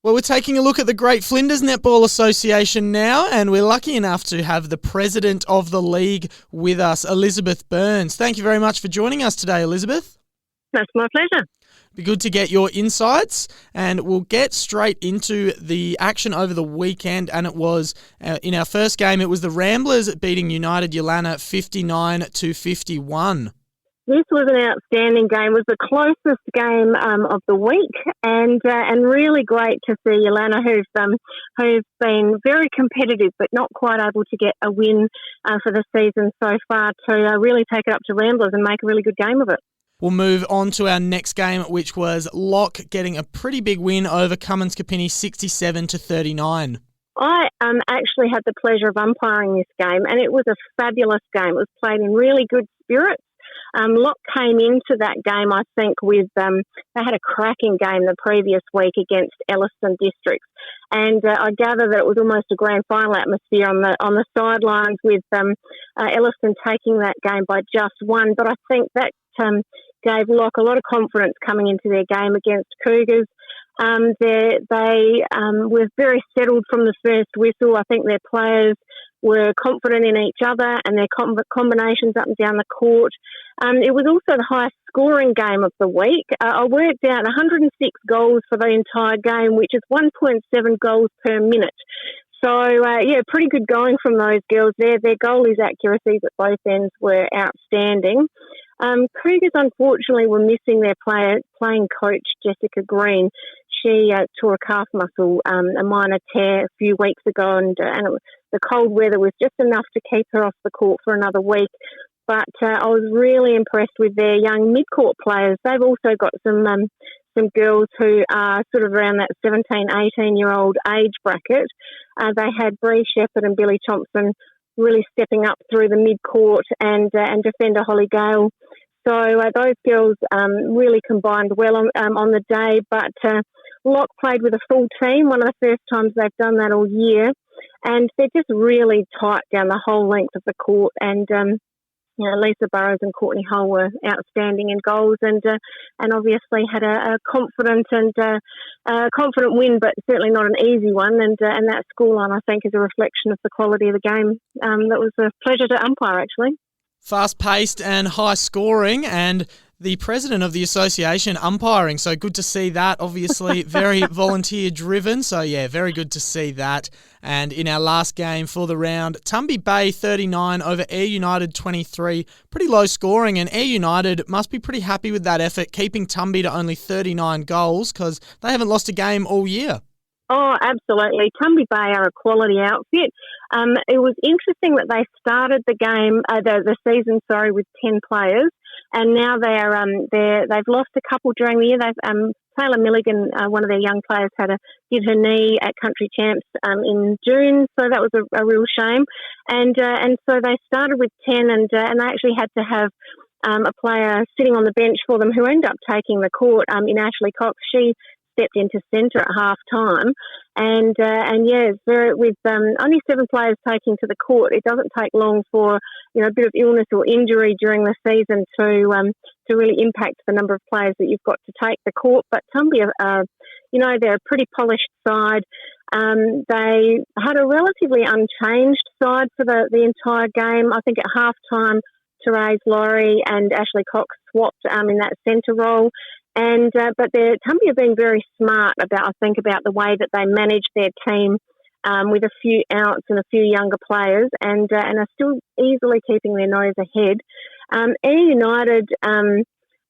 Well, we're taking a look at the great Flinders Netball Association now, and we're lucky enough to have the president of the league with us, Elizabeth Burns. Thank you very much for joining us today, Elizabeth. That's my pleasure. Be good to get your insights, and we'll get straight into the action over the weekend. And it was, in our first game, it was the Ramblers beating United Yeelanna 59-51. This was an outstanding game. It was the closest game of the week, and really great to see Yeelanna, who've been very competitive but not quite able to get a win for the season so far, to really take it up to Ramblers and make a really good game of it. We'll move on to our next game, which was Lock getting a pretty big win over Cummins Kapini 67-39. I actually had the pleasure of umpiring this game, and it was a fabulous game. It was played in really good spirits. Lock came into that game, I think, with they had a cracking game the previous week against Elliston Districts, and I gather that it was almost a grand final atmosphere on the sidelines, with Elliston taking that game by just one. But I think that gave Lock a lot of confidence coming into their game against Cougars. They were very settled from the first whistle. I think their players were confident in each other and their combinations up and down the court. It was also the highest scoring game of the week. I worked out 106 goals for the entire game, which is 1.7 goals per minute. So, pretty good going from those girls there. Their goalies' accuracies at both ends were outstanding. Cougars, unfortunately, were missing their playing coach, Jessica Green. She tore a calf muscle, a minor tear, a few weeks ago, and the cold weather was just enough to keep her off the court for another week. But I was really impressed with their young mid-court players. They've also got some girls who are sort of around that 17, 18-year-old age bracket. They had Bree Shepherd and Billy Thompson really stepping up through the mid-court, and defender Holly Gale. So those girls really combined well on the day, but Lock played with a full team, one of the first times they've done that all year, and they're just really tight down the whole length of the court, and Lisa Burrows and Courtney Hull were outstanding in goals, and obviously had a confident win, but certainly not an easy one. And that scoreline, I think, is a reflection of the quality of the game. That was a pleasure to umpire, actually. Fast-paced and high-scoring, and the president of the association umpiring. So good to see that, obviously. Very volunteer-driven. So, yeah, very good to see that. And in our last game for the round, Tumby Bay 39 over Eyre United 23. Pretty low scoring, and Eyre United must be pretty happy with that effort, keeping Tumby to only 39 goals, because they haven't lost a game all year. Oh, absolutely. Tumby Bay are a quality outfit. It was interesting that they started the game, the season, with 10 players, and now they've lost a couple during the year. Taylor Milligan, one of their young players, did her knee at Country Champs in June, so that was a real shame. And so they started with 10, and they actually had to have a player sitting on the bench for them who ended up taking the court in Ashley Cox. She stepped into centre at half time, and with only 7 players taking to the court, it doesn't take long for a bit of illness or injury during the season to really impact the number of players that you've got to take the court. But Tumby are they're a pretty polished side. They had a relatively unchanged side for the entire game. I think at half time, Therese Laurie and Ashley Cox swapped in that centre role. But Tumby have been very smart about the way that they manage their team with a few outs and a few younger players, and are still easily keeping their nose ahead. Eyre United, I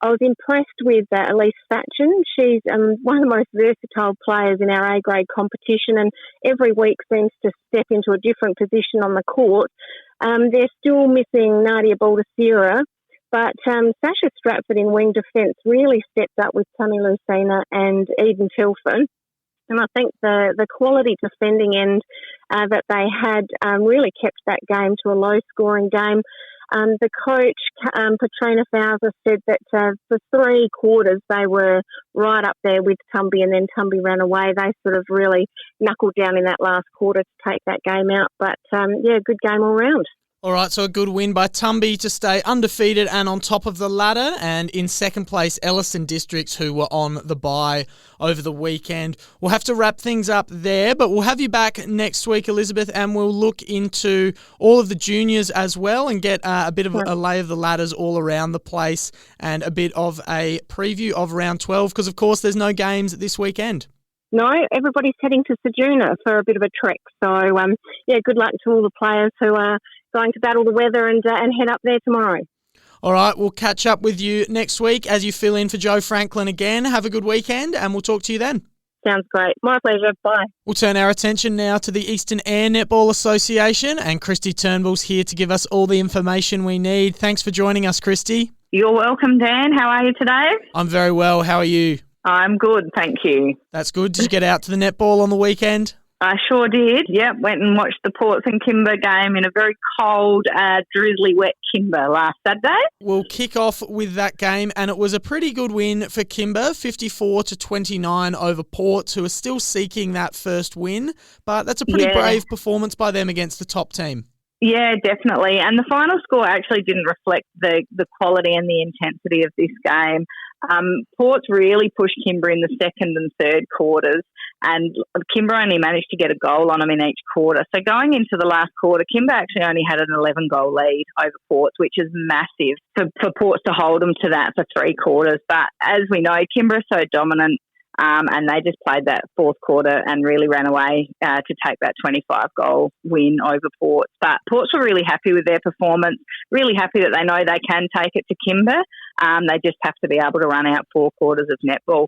was impressed with Elise Thatchen. She's one of the most versatile players in our A-grade competition, and every week seems to step into a different position on the court. They're still missing Nadia Baldacera, but Sasha Stratford in wing defence really stepped up with Tammy Lucina and Eden Tilford. And I think the quality defending end that they had really kept that game to a low-scoring game. The coach, Katrina Fowler, said that for 3 quarters they were right up there with Tumby, and then Tumby ran away. They sort of really knuckled down in that last quarter to take that game out. But, good game all round. All right, so a good win by Tumby to stay undefeated and on top of the ladder. And in second place, Ellison Districts, who were on the bye over the weekend. We'll have to wrap things up there, but we'll have you back next week, Elizabeth, and we'll look into all of the juniors as well and get a bit of a lay of the ladders all around the place and a bit of a preview of round 12, because, of course, there's no games this weekend. No, everybody's heading to Ceduna for a bit of a trek. So, good luck to all the players who are going to battle the weather and head up there tomorrow. All right, we'll catch up with you next week as you fill in for Joe Franklin again. Have a good weekend, and we'll talk to you then. Sounds great. My pleasure. Bye. We'll turn our attention now to the Eastern Eyre Netball Association, and Kristy Turnbull's here to give us all the information we need. Thanks for joining us, Kristy. You're welcome, Dan. How are you today? I'm very well. How are you? I'm good, thank you. That's good. Did you get out to the netball on the weekend? I sure did. Yep, went and watched the Ports and Kimber game in a very cold, drizzly, wet Kimber last Saturday. We'll kick off with that game, and it was a pretty good win for Kimber, 54-29 over Ports, who are still seeking that first win. But that's a pretty brave performance by them against the top team. Yeah, definitely. And the final score actually didn't reflect the quality and the intensity of this game. Ports really pushed Kimber in the second and third quarters, and Kimber only managed to get a goal on them in each quarter. So going into the last quarter, Kimber actually only had an 11-goal lead over Ports, which is massive for Ports to hold them to that for 3 quarters. But as we know, Kimber is so dominant, and they just played that fourth quarter and really ran away to take that 25-goal win over Ports. But Ports were really happy with their performance, really happy that they know they can take it to Kimber. They just have to be able to run out 4 quarters of netball.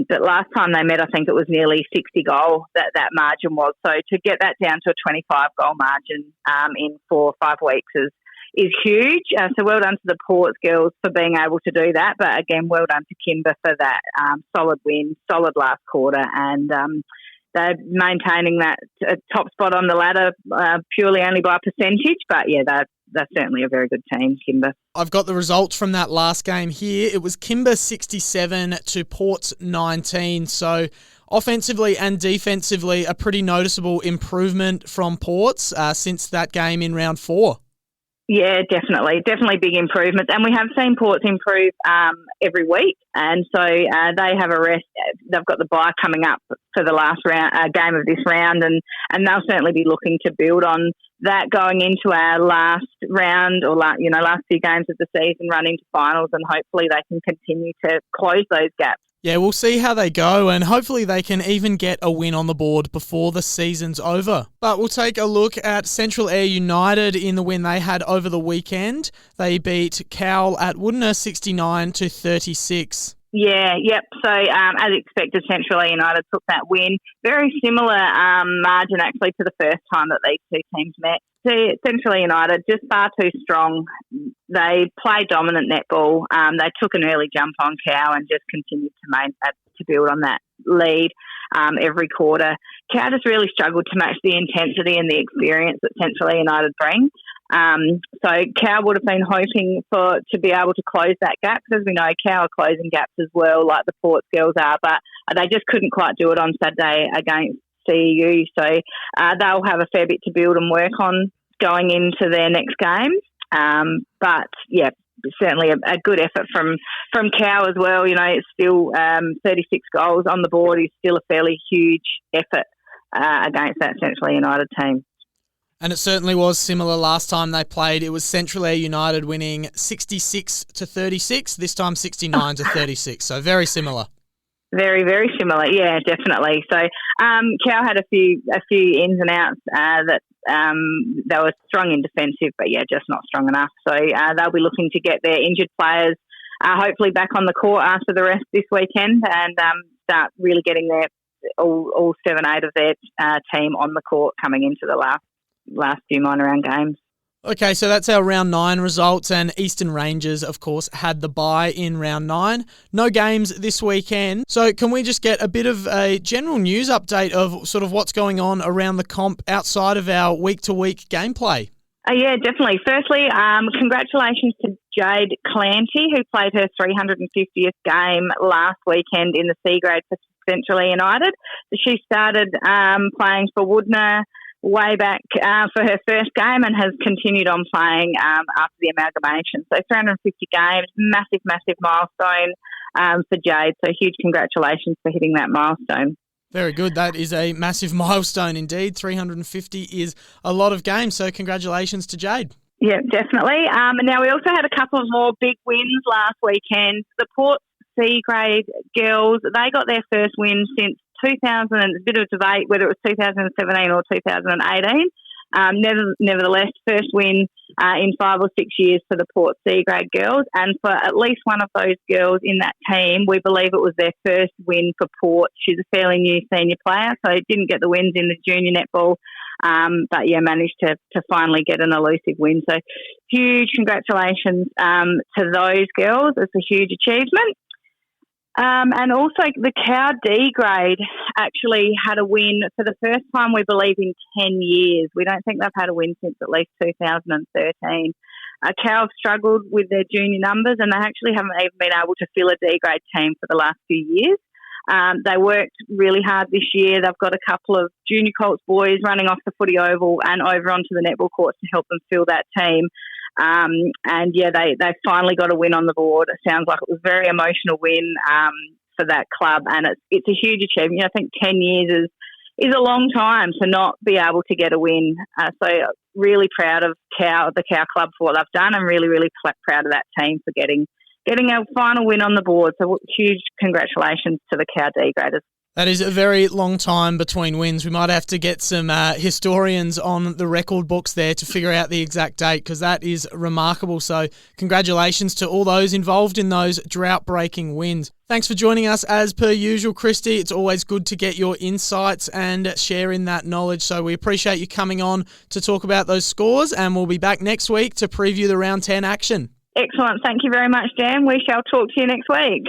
But last time they met, I think it was nearly 60 goal that margin was. So to get that down to a 25-goal margin in 4 or 5 weeks is huge. So well done to the Ports girls for being able to do that. But again, well done to Kimber for that solid win, solid last quarter, and they're maintaining that top spot on the ladder purely only by percentage. But yeah, they're certainly a very good team, Kimber. I've got the results from that last game here. It was Kimber 67 to Ports 19. So offensively and defensively, a pretty noticeable improvement from Ports since that game in round 4. Yeah, definitely big improvements. And we have seen Ports improve every week. And so they have a rest. They've got the bye coming up for the last game of this round, and they'll certainly be looking to build on that going into our last round or last few games of the season, run into finals, and hopefully they can continue to close those gaps. Yeah, we'll see how they go, and hopefully they can even get a win on the board before the season's over. But we'll take a look at Central Eyre United in the win they had over the weekend. They beat Cowell at Woodner 69-36. Yeah, yep. So as expected, Central Eyre United took that win. Very similar margin actually to the first time that these two teams met. Central Eyre United just far too strong. They play dominant netball. They took an early jump on Cow and just continued to build on that lead every quarter. Cow just really struggled to match the intensity and the experience that Central Eyre United bring. So Cow would have been hoping to be able to close that gap, because we know Cow are closing gaps as well, like the Ports girls are, but they just couldn't quite do it on Saturday against CEU. So they'll have a fair bit to build and work on going into their next game. But yeah, certainly a good effort from Cow as well. You know, it's still 36 goals on the board is still a fairly huge effort against that Central Eyre United team. And it certainly was similar last time they played. It was Central Eyre United winning 66-36, this time 69-36. So very similar. Very, very similar. Yeah, definitely. So Cow had a few ins and outs that they were strong in defensive, but yeah, just not strong enough. So they'll be looking to get their injured players hopefully back on the court after the rest this weekend, and start really getting their all 7-8 of their team on the court coming into the last few minor round games. Okay, so that's our round 9 results, and Eastern Rangers, of course, had the bye in round 9. No games this weekend. So can we just get a bit of a general news update of sort of what's going on around the comp outside of our week-to-week gameplay? Yeah, definitely. Firstly, congratulations to Jade Clancy, who played her 350th game last weekend in the C grade for Central Eyre United. So she started playing for Woodner way back for her first game and has continued on playing after the amalgamation. So 350 games, massive, massive milestone for Jade. So huge congratulations for hitting that milestone. Very good. That is a massive milestone indeed. 350 is a lot of games, so congratulations to Jade. Yeah, definitely. Now, we also had a couple of more big wins last weekend. The Port C grade girls, they got their first win since 2000, and it's a bit of a debate whether it was 2017 or 2018. Nevertheless, first win in 5 or 6 years for the Port C grade girls, and for at least one of those girls in that team, we believe it was their first win for Port. She's a fairly new senior player, so didn't get the wins in the junior netball, but yeah, managed to finally get an elusive win. So huge congratulations to those girls. It's a huge achievement. And also the Cow D grade actually had a win for the first time, we believe, in 10 years. We don't think they've had a win since at least 2013. Cow have struggled with their junior numbers, and they actually haven't even been able to fill a D grade team for the last few years. They worked really hard this year. They've got a couple of junior Colts boys running off the footy oval and over onto the netball courts to help them fill that team. And yeah, they finally got a win on the board. It sounds like it was a very emotional win for that club, and it's a huge achievement. I think 10 years is a long time to not be able to get a win. So really proud of the Cow Club for what they've done, and really, really proud of that team for getting a final win on the board. So huge congratulations to the Cow D graders. That is a very long time between wins. We might have to get some historians on the record books there to figure out the exact date, because that is remarkable. So congratulations to all those involved in those drought-breaking wins. Thanks for joining us as per usual, Kristy. It's always good to get your insights and sharing that knowledge. So we appreciate you coming on to talk about those scores, and we'll be back next week to preview the round 10 action. Excellent. Thank you very much, Dan. We shall talk to you next week.